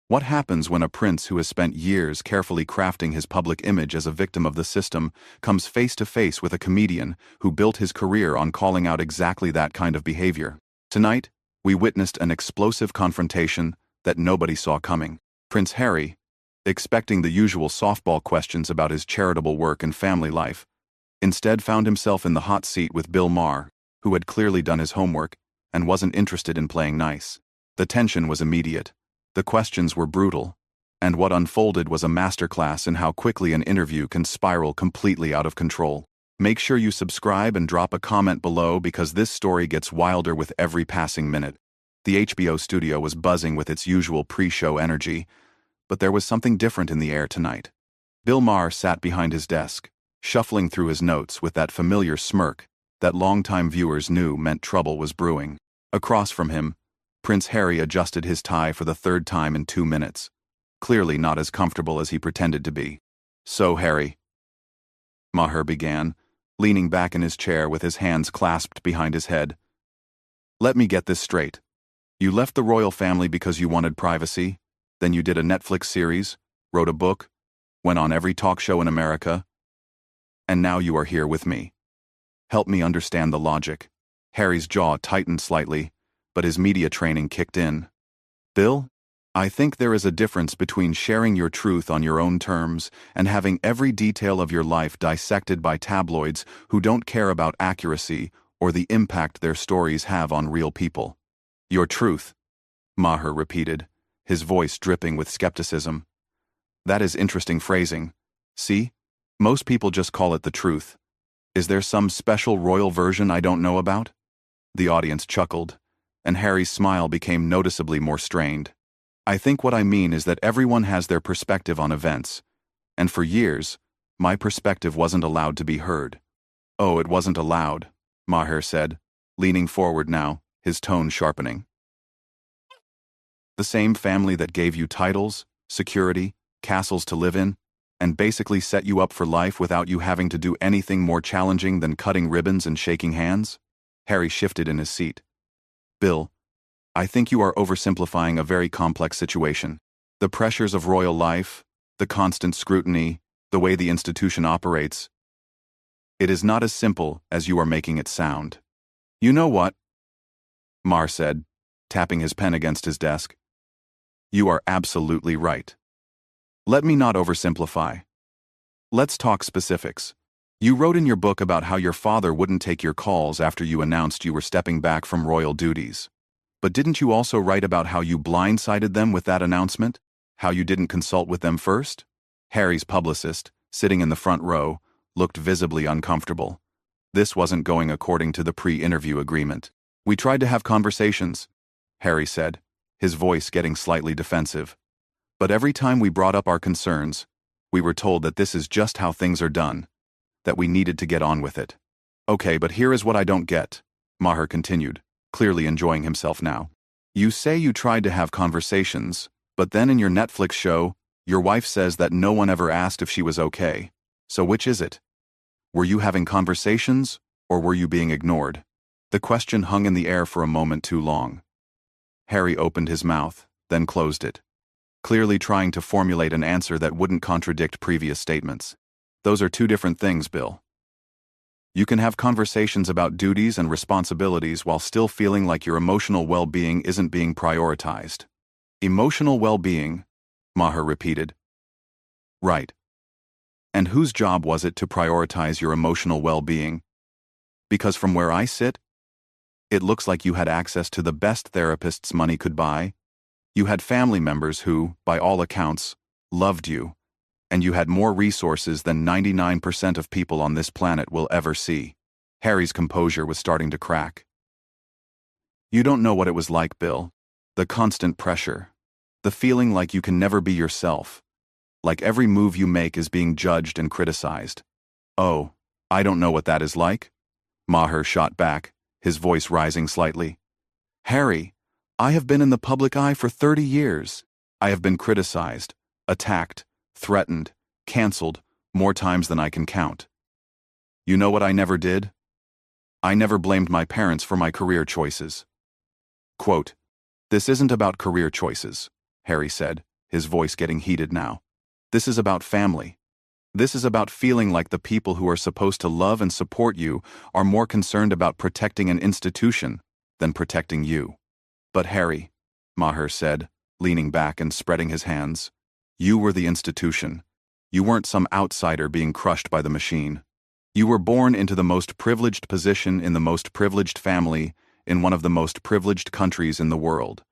What happens when a prince who has spent years carefully crafting his public image as a victim of the system comes face to face with a comedian who built his career on calling out exactly that kind of behavior? Tonight, we witnessed an explosive confrontation that nobody saw coming. Prince Harry, expecting the usual softball questions about his charitable work and family life, instead found himself in the hot seat with Bill Maher, who had clearly done his homework and wasn't interested in playing nice. The tension was immediate. The questions were brutal, and what unfolded was a masterclass in how quickly an interview can spiral completely out of control. Make sure you subscribe and drop a comment below because this story gets wilder with every passing minute. The HBO studio was buzzing with its usual pre-show energy, but there was something different in the air tonight. Bill Maher sat behind his desk, shuffling through his notes with that familiar smirk that longtime viewers knew meant trouble was brewing. Across from him, Prince Harry adjusted his tie for the third time in 2 minutes, clearly not as comfortable as he pretended to be. "So, Harry," Maher began, leaning back in his chair with his hands clasped behind his head. "Let me get this straight. You left the royal family because you wanted privacy, then you did a Netflix series, wrote a book, went on every talk show in America, and now you are here with me. Help me understand the logic." Harry's jaw tightened slightly, but his media training kicked in. "Bill, I think there is a difference between sharing your truth on your own terms and having every detail of your life dissected by tabloids who don't care about accuracy or the impact their stories have on real people." "Your truth," Maher repeated, his voice dripping with skepticism. "That is interesting phrasing. See? Most people just call it the truth. Is there some special royal version I don't know about?" The audience chuckled, and Harry's smile became noticeably more strained. "I think what I mean is that everyone has their perspective on events, and for years, my perspective wasn't allowed to be heard." "Oh, it wasn't allowed," Maher said, leaning forward now, his tone sharpening. "The same family that gave you titles, security, castles to live in, and basically set you up for life without you having to do anything more challenging than cutting ribbons and shaking hands?" Harry shifted in his seat. "Bill, I think you are oversimplifying a very complex situation. The pressures of royal life, the constant scrutiny, the way the institution operates. It is not as simple as you are making it sound." "You know what?" Maher said, tapping his pen against his desk. "You are absolutely right. Let me not oversimplify. Let's talk specifics. You wrote in your book about how your father wouldn't take your calls after you announced you were stepping back from royal duties. But didn't you also write about how you blindsided them with that announcement? How you didn't consult with them first?" Harry's publicist, sitting in the front row, looked visibly uncomfortable. This wasn't going according to the pre-interview agreement. "We tried to have conversations," Harry said, his voice getting slightly defensive. "But every time we brought up our concerns, we were told that this is just how things are done, that we needed to get on with it." "Okay, but here is what I don't get," Maher continued, clearly enjoying himself now. "You say you tried to have conversations, but then in your Netflix show, your wife says that no one ever asked if she was okay. So which is it? Were you having conversations, or were you being ignored?" The question hung in the air for a moment too long. Harry opened his mouth, then closed it, clearly trying to formulate an answer that wouldn't contradict previous statements. "Those are two different things, Bill. You can have conversations about duties and responsibilities while still feeling like your emotional well-being isn't being prioritized." "Emotional well-being," Maher repeated. "Right. And whose job was it to prioritize your emotional well-being? Because from where I sit, it looks like you had access to the best therapists money could buy. You had family members who, by all accounts, loved you, and you had more resources than 99% of people on this planet will ever see." Harry's composure was starting to crack. "You don't know what it was like, Bill. The constant pressure. The feeling like you can never be yourself. Like every move you make is being judged and criticized." "Oh, I don't know what that is like?" Maher shot back, his voice rising slightly. "Harry, I have been in the public eye for 30 years. I have been criticized, attacked, threatened, canceled, more times than I can count. You know what I never did? I never blamed my parents for my career choices." Quote, "This isn't about career choices," Harry said, his voice getting heated now. This is about family. This is about feeling like the people who are supposed to love and support you are more concerned about protecting an institution than protecting you. But Harry, Maher said, leaning back and spreading his hands, you were the institution. You weren't some outsider being crushed by the machine. You were born into the most privileged position in the most privileged family in one of the most privileged countries in the world.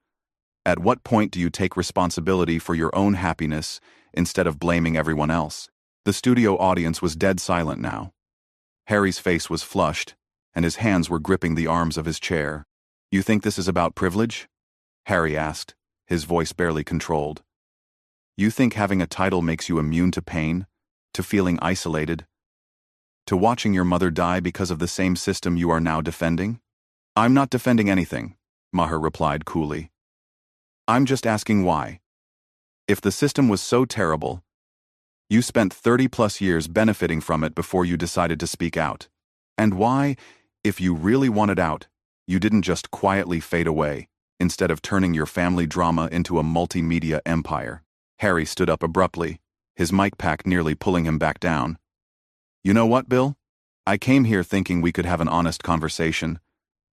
At what point do you take responsibility for your own happiness instead of blaming everyone else? The studio audience was dead silent now. Harry's face was flushed, and his hands were gripping the arms of his chair. You think this is about privilege? Harry asked, his voice barely controlled. You think having a title makes you immune to pain, to feeling isolated, to watching your mother die because of the same system you are now defending? I'm not defending anything, Maher replied coolly. I'm just asking why. If the system was so terrible, you spent 30+ years benefiting from it before you decided to speak out. And why, if you really wanted out, you didn't just quietly fade away, instead of turning your family drama into a multimedia empire? Harry stood up abruptly, his mic pack nearly pulling him back down. You know what, Bill? I came here thinking we could have an honest conversation,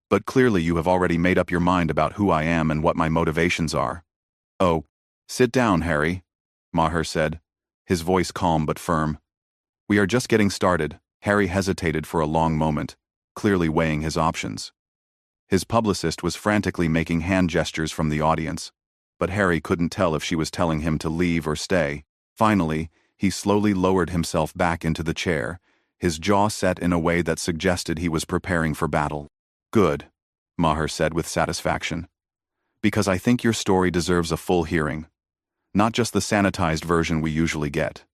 but clearly you have already made up your mind about who I am and what my motivations are. Oh, sit down, Harry, Maher said, his voice calm but firm. We are just getting started. Harry hesitated for a long moment, clearly weighing his options. His publicist was frantically making hand gestures from the audience, but Harry couldn't tell if she was telling him to leave or stay. Finally, he slowly lowered himself back into the chair, his jaw set in a way that suggested he was preparing for battle. Good, Maher said with satisfaction. Because I think your story deserves a full hearing, not just the sanitized version we usually get.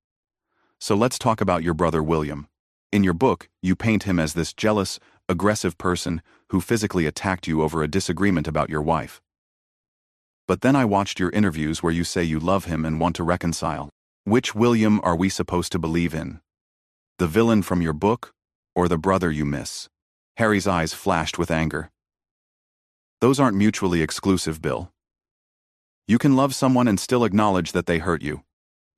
So let's talk about your brother William. In your book, you paint him as this jealous, aggressive person who physically attacked you over a disagreement about your wife. But then I watched your interviews where you say you love him and want to reconcile. Which William are we supposed to believe in? The villain from your book, or the brother you miss? Harry's eyes flashed with anger. Those aren't mutually exclusive, Bill. You can love someone and still acknowledge that they hurt you.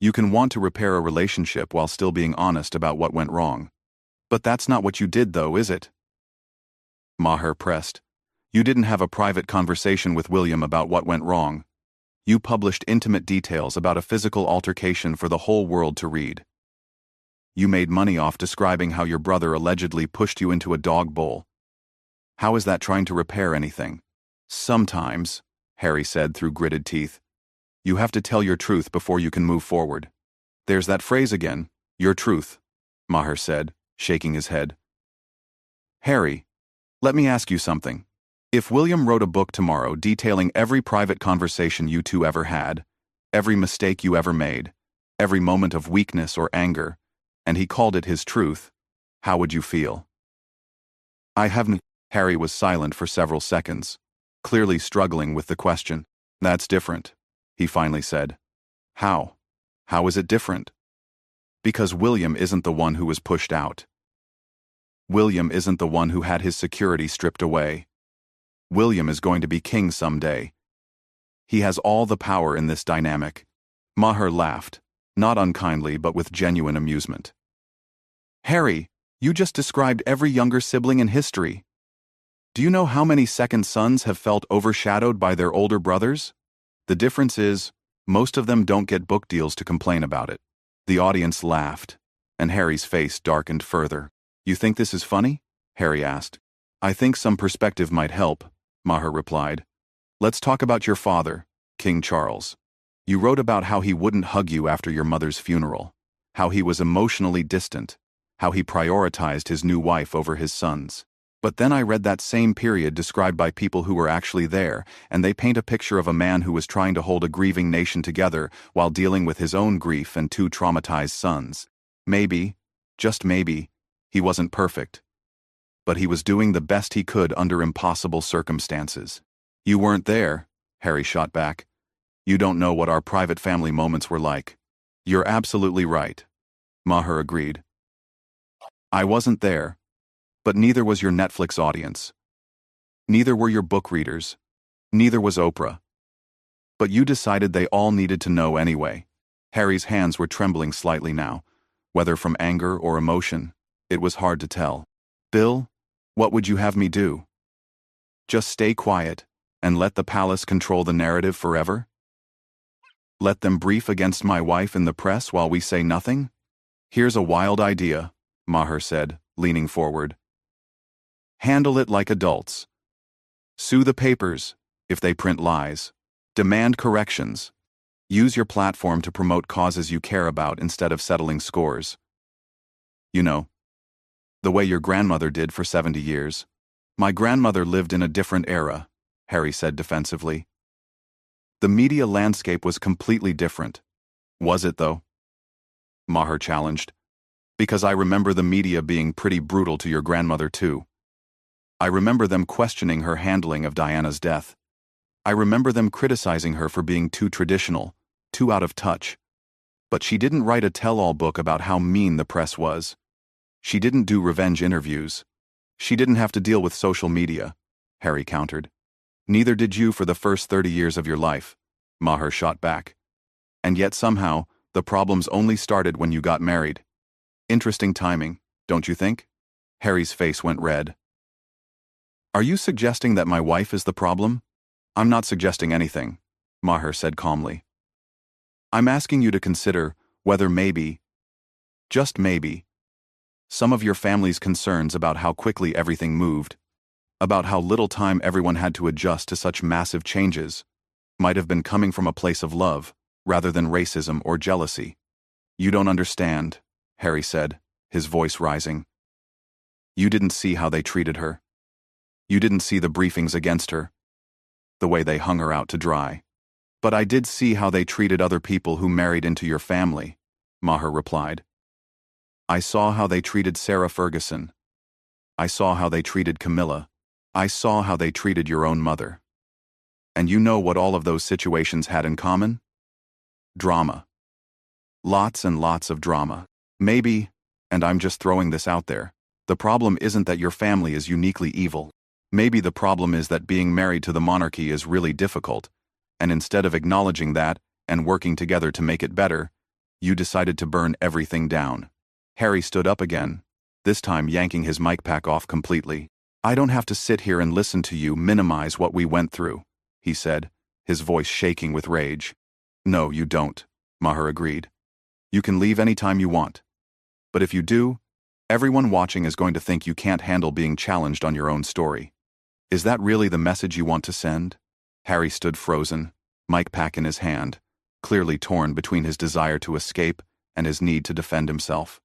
You can want to repair a relationship while still being honest about what went wrong. But that's not what you did, though, is it? Maher pressed. You didn't have a private conversation with William about what went wrong. You published intimate details about a physical altercation for the whole world to read. You made money off describing how your brother allegedly pushed you into a dog bowl. How is that trying to repair anything? Sometimes, Harry said through gritted teeth, you have to tell your truth before you can move forward. There's that phrase again, your truth, Maher said, shaking his head. Harry, let me ask you something. If William wrote a book tomorrow detailing every private conversation you two ever had, every mistake you ever made, every moment of weakness or anger, and he called it his truth, how would you feel? I haven't. Harry was silent for several seconds, clearly struggling with the question. That's different, he finally said. How? How is it different? Because William isn't the one who was pushed out. William isn't the one who had his security stripped away. William is going to be king someday. He has all the power in this dynamic. Maher laughed, not unkindly but with genuine amusement. Harry, you just described every younger sibling in history. Do you know how many second sons have felt overshadowed by their older brothers? The difference is, most of them don't get book deals to complain about it. The audience laughed, and Harry's face darkened further. You think this is funny? Harry asked. I think some perspective might help, Maher replied. Let's talk about your father, King Charles. You wrote about how he wouldn't hug you after your mother's funeral, how he was emotionally distant, how he prioritized his new wife over his sons. But then I read that same period described by people who were actually there, and they paint a picture of a man who was trying to hold a grieving nation together while dealing with his own grief and two traumatized sons. Maybe, just maybe, he wasn't perfect. But he was doing the best he could under impossible circumstances. You weren't there, Harry shot back. You don't know what our private family moments were like. You're absolutely right, Maher agreed. I wasn't there, but neither was your Netflix audience. Neither were your book readers. Neither was Oprah. But you decided they all needed to know anyway. Harry's hands were trembling slightly now. Whether from anger or emotion, it was hard to tell. Bill, what would you have me do? Just stay quiet and let the palace control the narrative forever? Let them brief against my wife in the press while we say nothing? Here's a wild idea, Maher said, leaning forward. Handle it like adults. Sue the papers if they print lies. Demand corrections. Use your platform to promote causes you care about instead of settling scores. You know, the way your grandmother did for 70 years. My grandmother lived in a different era, Harry said defensively. The media landscape was completely different. Was it, though? Maher challenged. Because I remember the media being pretty brutal to your grandmother, too. I remember them questioning her handling of Diana's death. I remember them criticizing her for being too traditional, too out of touch. But she didn't write a tell-all book about how mean the press was. She didn't do revenge interviews. She didn't have to deal with social media, Harry countered. Neither did you for the first 30 years of your life, Maher shot back. And yet somehow, the problems only started when you got married. Interesting timing, don't you think? Harry's face went red. Are you suggesting that my wife is the problem? I'm not suggesting anything, Maher said calmly. I'm asking you to consider whether maybe, just maybe, some of your family's concerns about how quickly everything moved, about how little time everyone had to adjust to such massive changes, might have been coming from a place of love, rather than racism or jealousy. You don't understand, Harry said, his voice rising. You didn't see how they treated her. You didn't see the briefings against her, the way they hung her out to dry. But I did see how they treated other people who married into your family, Maher replied. I saw how they treated Sarah Ferguson. I saw how they treated Camilla. I saw how they treated your own mother. And you know what all of those situations had in common? Drama. Lots and lots of drama. Maybe, and I'm just throwing this out there, the problem isn't that your family is uniquely evil. Maybe the problem is that being married to the monarchy is really difficult, and instead of acknowledging that and working together to make it better, you decided to burn everything down. Harry stood up again, this time yanking his mic pack off completely. I don't have to sit here and listen to you minimize what we went through, he said, his voice shaking with rage. No, you don't, Maher agreed. You can leave any time you want. But if you do, everyone watching is going to think you can't handle being challenged on your own story. Is that really the message you want to send? Harry stood frozen, mic pack in his hand, clearly torn between his desire to escape and his need to defend himself.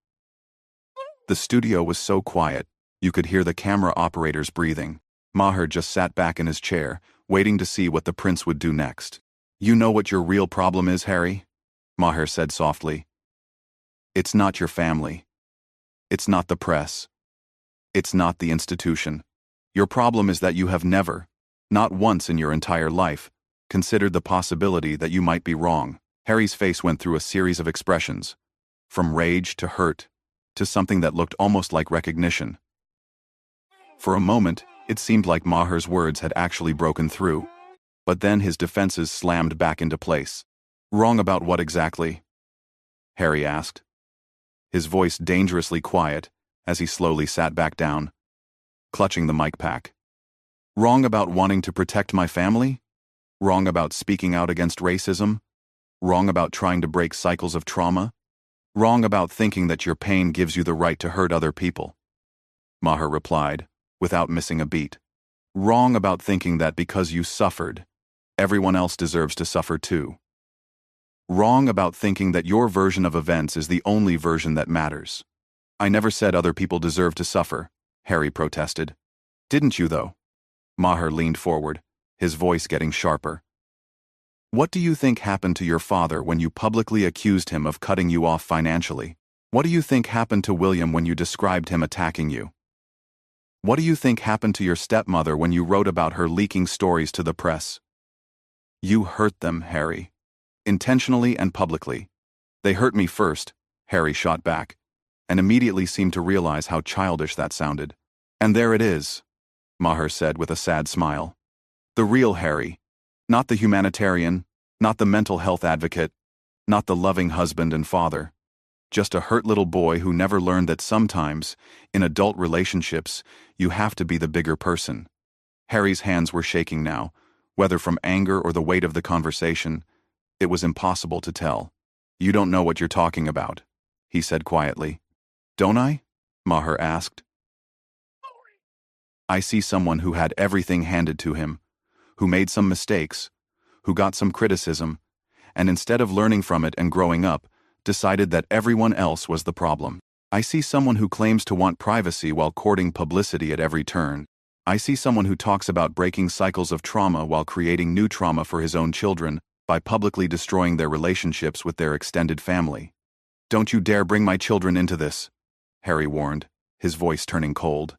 The studio was so quiet, you could hear the camera operators breathing. Maher just sat back in his chair, waiting to see what the prince would do next. You know what your real problem is, Harry? Maher said softly. It's not your family. It's not the press. It's not the institution. Your problem is that you have never, not once in your entire life, considered the possibility that you might be wrong. Harry's face went through a series of expressions, from rage to hurt, to something that looked almost like recognition. For a moment, it seemed like Maher's words had actually broken through, but then his defenses slammed back into place. Wrong about what exactly? Harry asked, his voice dangerously quiet as he slowly sat back down, clutching the mic pack. Wrong about wanting to protect my family? Wrong about speaking out against racism? Wrong about trying to break cycles of trauma? Wrong about thinking that your pain gives you the right to hurt other people? Maher replied, without missing a beat. Wrong about thinking that because you suffered, everyone else deserves to suffer too. Wrong about thinking that your version of events is the only version that matters. I never said other people deserve to suffer, Harry protested. Didn't you, though? Maher leaned forward, his voice getting sharper. What do you think happened to your father when you publicly accused him of cutting you off financially? What do you think happened to William when you described him attacking you? What do you think happened to your stepmother when you wrote about her leaking stories to the press? You hurt them, Harry. Intentionally and publicly. They hurt me first, Harry shot back, and immediately seemed to realize how childish that sounded. And there it is, Maher said with a sad smile. The real Harry. Not the humanitarian, Not the mental health advocate, not the loving husband and father. Just a hurt little boy who never learned that sometimes, in adult relationships, you have to be the bigger person. Harry's hands were shaking now, whether from anger or the weight of the conversation. It was impossible to tell. "You don't know what you're talking about," he said quietly. "Don't I?" Maher asked. "I see someone who had everything handed to him, who made some mistakes, who got some criticism, and instead of learning from it and growing up, decided that everyone else was the problem. I see someone who claims to want privacy while courting publicity at every turn. I see someone who talks about breaking cycles of trauma while creating new trauma for his own children by publicly destroying their relationships with their extended family. Don't you dare bring my children into this," Harry warned, his voice turning cold.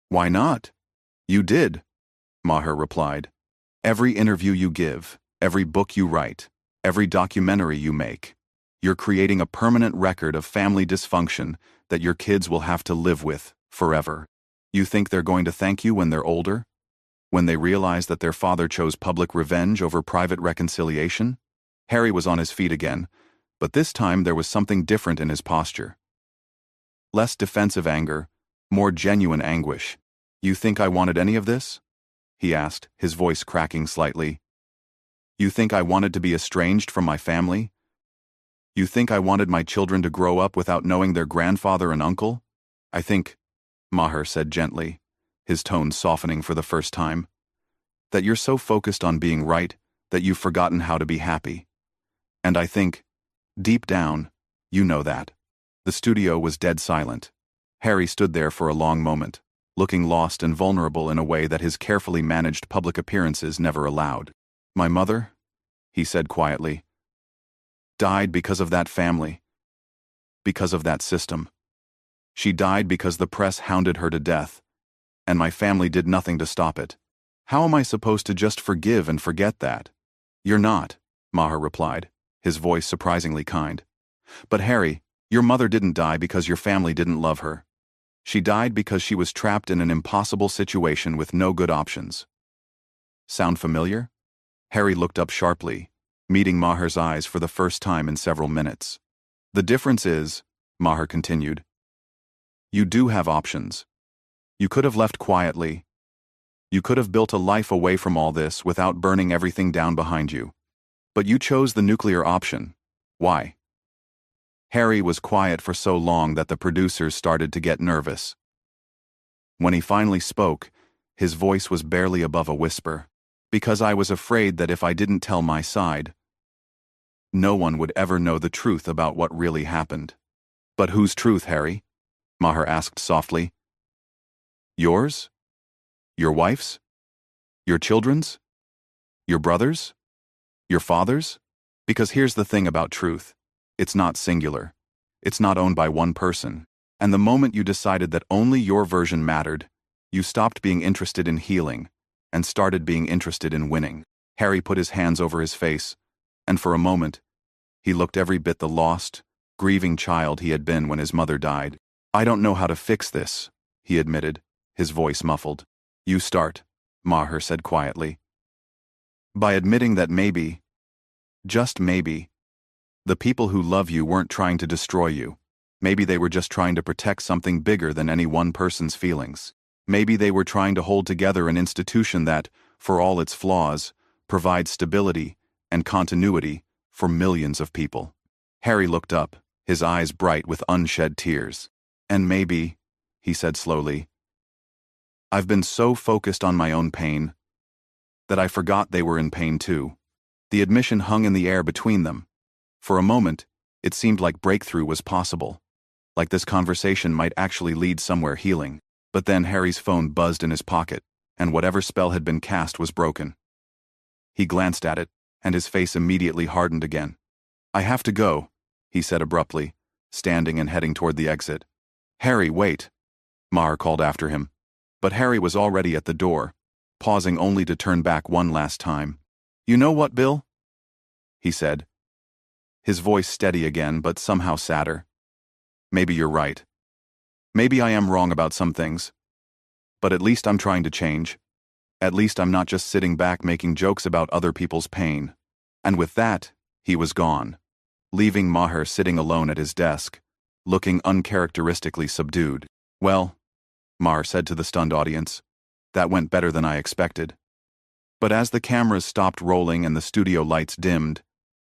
"Why not?" "You did," Maher replied. "Every interview you give, every book you write, every documentary you make, you're creating a permanent record of family dysfunction that your kids will have to live with forever. You think they're going to thank you when they're older? When they realize that their father chose public revenge over private reconciliation?" Harry was on his feet again, but this time there was something different in his posture. Less defensive anger, more genuine anguish. "You think I wanted any of this?" he asked, his voice cracking slightly. "You think I wanted to be estranged from my family? You think I wanted my children to grow up without knowing their grandfather and uncle? I think," Maher said gently, his tone softening for the first time, "that you're so focused on being right that you've forgotten how to be happy. And I think, deep down, you know that." The studio was dead silent. Harry stood there for a long moment, looking lost and vulnerable in a way that his carefully managed public appearances never allowed. "My mother," he said quietly, "died because of that family. Because of that system. She died because the press hounded her to death, and my family did nothing to stop it. How am I supposed to just forgive and forget that?" "You're not," Maher replied, his voice surprisingly kind. "But Harry, your mother didn't die because your family didn't love her. She died because she was trapped in an impossible situation with no good options." Sound familiar? Harry looked up sharply, meeting Maher's eyes for the first time in several minutes. "The difference is," Maher continued, "you do have options. You could have left quietly. You could have built a life away from all this without burning everything down behind you. But you chose the nuclear option. Why?" Harry was quiet for so long that the producers started to get nervous. When he finally spoke, his voice was barely above a whisper. "Because I was afraid that if I didn't tell my side, no one would ever know the truth about what really happened." "But whose truth, Harry?" Maher asked softly. "Yours? Your wife's? Your children's? Your brother's? Your father's? Because here's the thing about truth. It's not singular. It's not owned by one person. And the moment you decided that only your version mattered, you stopped being interested in healing and started being interested in winning." Harry put his hands over his face, and for a moment, he looked every bit the lost, grieving child he had been when his mother died. "I don't know how to fix this," he admitted, his voice muffled. "You start," Maher said quietly, "by admitting that maybe, just maybe, the people who love you weren't trying to destroy you. Maybe they were just trying to protect something bigger than any one person's feelings. Maybe they were trying to hold together an institution that, for all its flaws, provides stability and continuity for millions of people." Harry looked up, his eyes bright with unshed tears. "And maybe," he said slowly, "I've been so focused on my own pain that I forgot they were in pain too." The admission hung in the air between them. For a moment, it seemed like breakthrough was possible, like this conversation might actually lead somewhere healing. But then Harry's phone buzzed in his pocket, and whatever spell had been cast was broken. He glanced at it, and his face immediately hardened again. "I have to go," he said abruptly, standing and heading toward the exit. "Harry, wait," Maher called after him. But Harry was already at the door, pausing only to turn back one last time. "You know what, Bill?" he said, his voice steady again but somehow sadder. "Maybe you're right. Maybe I am wrong about some things. But at least I'm trying to change. At least I'm not just sitting back making jokes about other people's pain. And with that, he was gone, leaving Maher sitting alone at his desk, looking uncharacteristically subdued. "Well," Maher said to the stunned audience, "that went better than I expected." But as the cameras stopped rolling and the studio lights dimmed,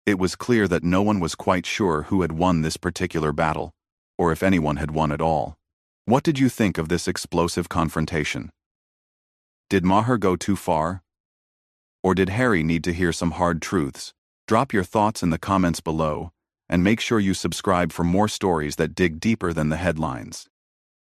it was clear that no one was quite sure who had won this particular battle, or if anyone had won at all. What did you think of this explosive confrontation? Did Maher go too far? Or did Harry need to hear some hard truths? Drop your thoughts in the comments below, and make sure you subscribe for more stories that dig deeper than the headlines.